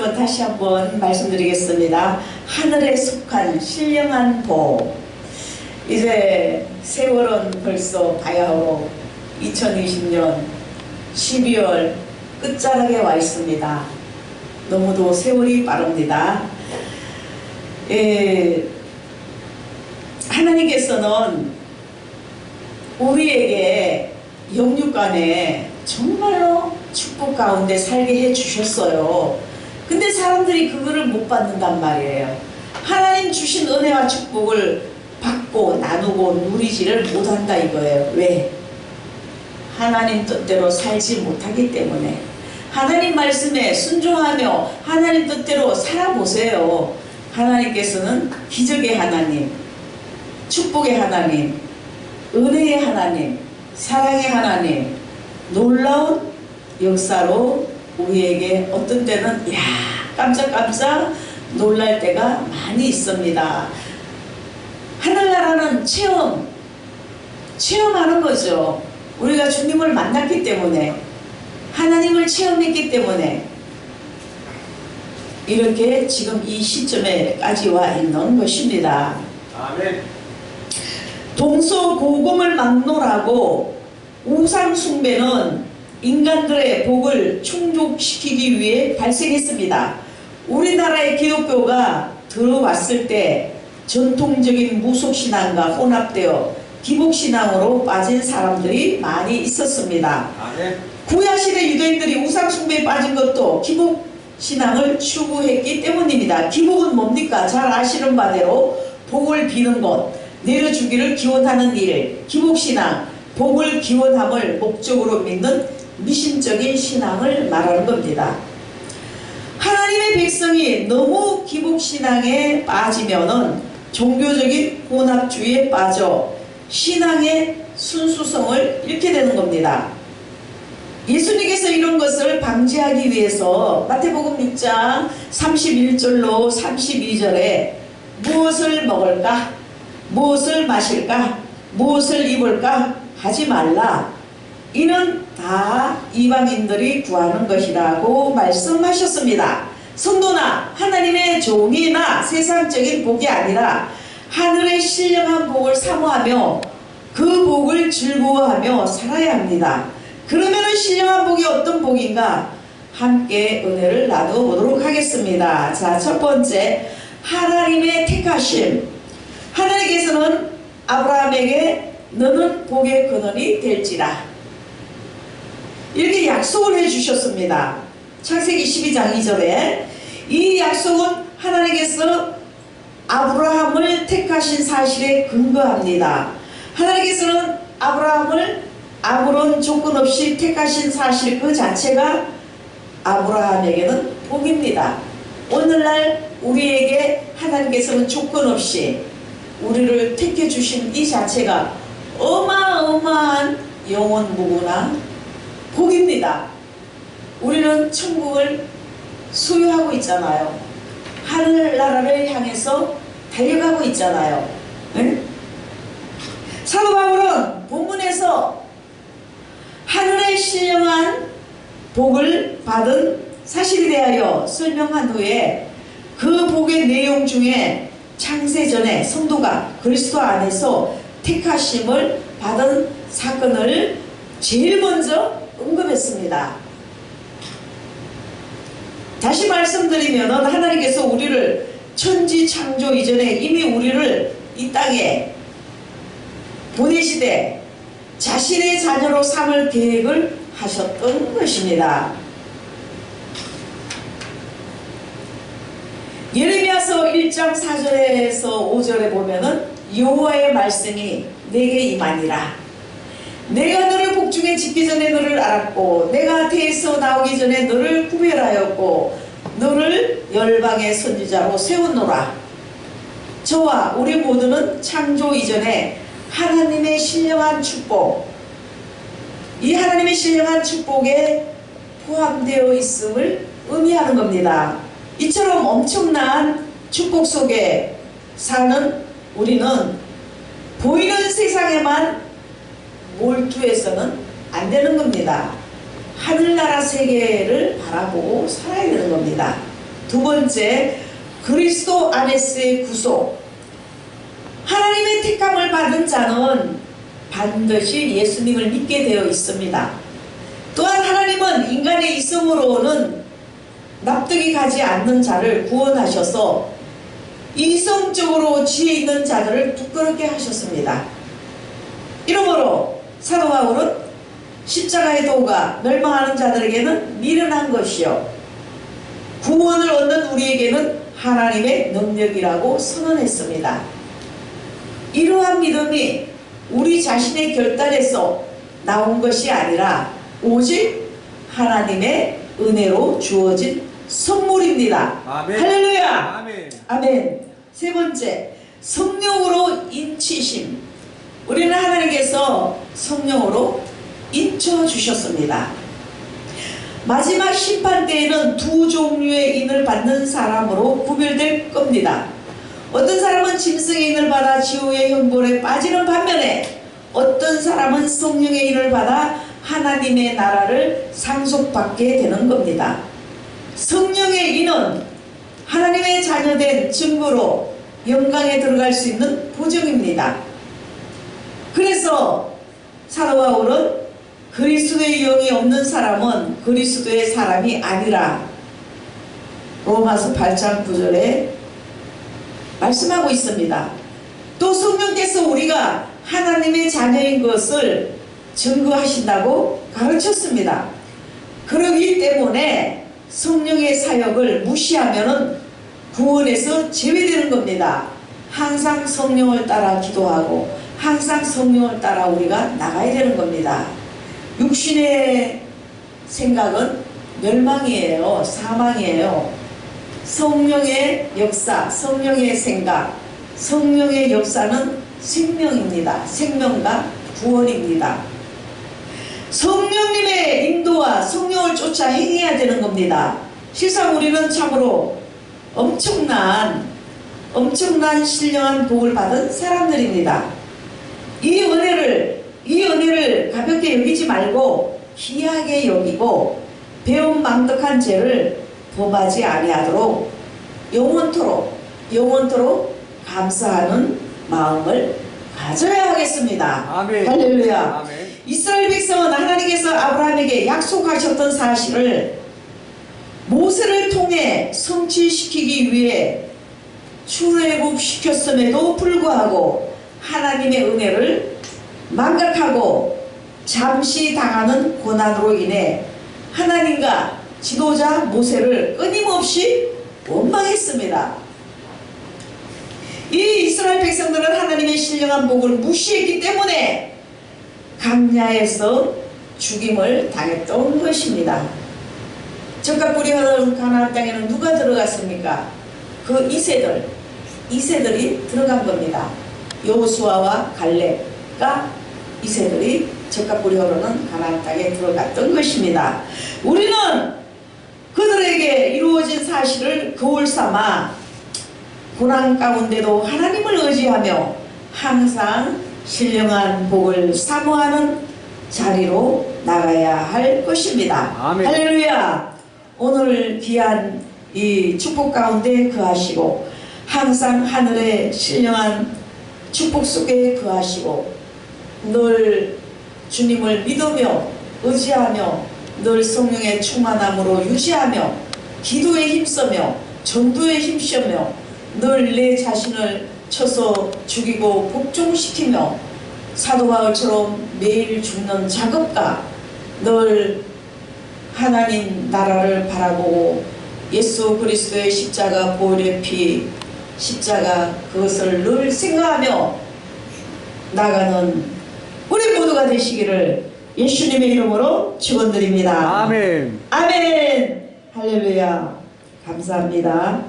말씀은 다시 한번 말씀드리겠습니다. 하늘에 속한 신령한 복. 이제 세월은 벌써 바야흐로 2020년 12월 끝자락에 와 있습니다. 너무도 세월이 빠릅니다. 하나님께서는 우리에게 영육간에 정말로 축복 가운데 살게 해주셨어요. 근데 사람들이 그거를 못 받는단 말이에요. 하나님 주신 은혜와 축복을 받고 나누고 누리지를 못한다 이거예요. 왜? 하나님 뜻대로 살지 못하기 때문에. 하나님 말씀에 순종하며 하나님 뜻대로 살아보세요. 하나님께서는 기적의 하나님, 축복의 하나님, 은혜의 하나님, 사랑의 하나님, 놀라운 역사로 우리에게 어떤 때는 깜짝깜짝 놀랄 때가 많이 있습니다. 하늘나라는 체험하는 거죠. 우리가 주님을 만났기 때문에, 하나님을 체험했기 때문에 이렇게 지금 이 시점에까지 와 있는 것입니다. 아멘. 동서고금을 막론하고 우상숭배는 인간들의 복을 충족시키기 위해 발생했습니다. 우리나라의 기독교가 들어왔을 때 전통적인 무속신앙과 혼합되어 기복신앙으로 빠진 사람들이 많이 있었습니다. 아멘. 구약시대 유대인들이 우상숭배에 빠진 것도 기복신앙을 추구했기 때문입니다. 기복은 뭡니까? 잘 아시는 바대로 복을 비는 것, 내려주기를 기원하는 일, 기복신앙, 복을 기원함을 목적으로 믿는 미신적인 신앙을 말하는 겁니다. 하나님의 백성이 너무 기복신앙에 빠지면은 종교적인 혼합주의에 빠져 신앙의 순수성을 잃게 되는 겁니다. 예수님께서 이런 것을 방지하기 위해서 마태복음 6장 31절로 32절에 무엇을 먹을까? 무엇을 마실까? 무엇을 입을까? 하지 말라. 이는 다 이방인들이 구하는 것이라고 말씀하셨습니다. 성도나 하나님의 종이나 세상적인 복이 아니라 하늘의 신령한 복을 사모하며 그 복을 즐거워하며 살아야 합니다. 그러면은 신령한 복이 어떤 복인가? 함께 은혜를 나누어 보도록 하겠습니다. 자, 첫 번째, 하나님의 택하심. 하나님께서는 아브라함에게 너는 복의 근원이 될지라 이렇게 약속을 해주셨습니다. 창세기 12장 2절에 이 약속은 하나님께서 아브라함을 택하신 사실에 근거합니다. 하나님께서는 아브라함을 아무런 조건 없이 택하신 사실 그 자체가 아브라함에게는 복입니다. 오늘날 우리에게 하나님께서는 조건 없이 우리를 택해 주신 이 자체가 어마어마한 영원 무궁한 복입니다. 우리는 천국을 소유하고 있잖아요. 하늘나라를 향해서 달려가고 있잖아요. 네? 사도 바울은 본문에서 하늘의 신령한 복을 받은 사실에 대하여 설명한 후에 그 복의 내용 중에 창세전에 성도가 그리스도 안에서 택하심을 받은 사건을 제일 먼저 언급했습니다. 다시 말씀드리면 하나님께서 우리를 천지 창조 이전에 이미 우리를 이 땅에 보내시되 자신의 자녀로 삼을 계획을 하셨던 것입니다. 예레미야서 1장 4절에서 5절에 보면은 여호와의 말씀이 내게 임하니라. 내가 너를 복중에 짓기 전에 너를 알았고 내가 태에서 나오기 전에 너를 구별하였고 너를 열방의 선지자로 세웠노라. 저와 우리 모두는 창조 이전에 하나님의 신령한 축복, 이 하나님의 신령한 축복에 포함되어 있음을 의미하는 겁니다. 이처럼 엄청난 축복 속에 사는 우리는 보이는 세상에만 몰두해서는 안 되는 겁니다. 하늘나라 세계를 바라보고 살아야 되는 겁니다. 두 번째, 그리스도 안에서의 구속. 하나님의 택함을 받은 자는 반드시 예수님을 믿게 되어 있습니다. 또한 하나님은 인간의 이성으로는 납득이 가지 않는 자를 구원하셔서 이성적으로 지혜 있는 자들을 부끄럽게 하셨습니다. 이러므로 사도 바울은 십자가의 도가 멸망하는 자들에게는 미련한 것이요 구원을 얻는 우리에게는 하나님의 능력이라고 선언했습니다. 이러한 믿음이 우리 자신의 결단에서 나온 것이 아니라 오직 하나님의 은혜로 주어진 선물입니다. 아멘. 할렐루야. 아멘. 아멘. 세 번째, 성령으로 인치심. 우리는 하나님께서 성령으로 인쳐 주셨습니다. 마지막 심판 때에는 두 종류의 인을 받는 사람으로 구별될 겁니다. 어떤 사람은 짐승의 인을 받아 지옥의 형벌에 빠지는 반면에 어떤 사람은 성령의 인을 받아 하나님의 나라를 상속받게 되는 겁니다. 성령의 인은 하나님의 자녀된 증거로 영광에 들어갈 수 있는 보증입니다. 그래서 사도 바울은 그리스도의 영이 없는 사람은 그리스도의 사람이 아니라 로마서 8장 9절에 말씀하고 있습니다. 또 성령께서 우리가 하나님의 자녀인 것을 증거하신다고 가르쳤습니다. 그러기 때문에 성령의 사역을 무시하면 구원에서 제외되는 겁니다. 항상 성령을 따라 기도하고 항상 성령을 따라 우리가 나가야 되는 겁니다. 육신의 생각은 멸망이에요. 사망이에요. 성령의 역사, 성령의 생각, 성령의 역사는 생명입니다. 생명과 구원입니다. 성령님의 인도와 성령을 쫓아 행해야 되는 겁니다. 실상 우리는 참으로 엄청난 신령한 복을 받은 사람들입니다. 이 은혜를 가볍게 여기지 말고 귀하게 여기고 배은망덕한 죄를 범하지 아니하도록 영원토록 감사하는 마음을 가져야 하겠습니다. 아멘. 할렐루야. 아멘. 이스라엘 백성은 하나님께서 아브라함에게 약속하셨던 사실을 모세를 통해 성취시키기 위해 출애굽시켰음에도 불구하고 하나님의 은혜를 망각하고 잠시 당하는 고난으로 인해 하나님과 지도자 모세를 끊임없이 원망했습니다. 이 이스라엘 백성들은 하나님의 신령한 복을 무시했기 때문에 강야에서 죽임을 당했던 것입니다. 적과 꿀이 흐르는 가나안 땅에는 누가 들어갔습니까? 그 이세들이 들어간 겁니다. 여호수아와 갈렙과 이세들이 적과 꿀이 흐르는 가나안 땅에 들어갔던 것입니다. 우리는 그들에게 이루어진 사실을 거울 삼아 고난 가운데도 하나님을 의지하며 항상 신령한 복을 사모하는 자리로 나가야 할 것입니다. 아멘. 할렐루야. 오늘 귀한 이 축복 가운데 거하시고 항상 하늘의 신령한 축복 속에 거하시고 늘 주님을 믿으며 의지하며 늘 성령의 충만함으로 유지하며 기도에 힘쓰며 전도에 힘쓰며 늘 내 자신을 쳐서 죽이고 복종시키며 사도 바울처럼 매일 죽는 작업과 늘 하나님 나라를 바라보고 예수 그리스도의 십자가 보혈의 피 십자가 그것을 늘 생각하며 나가는 우리 모두가 되시기를 예수님의 이름으로 축원드립니다. 아멘. 아멘. 할렐루야. 감사합니다.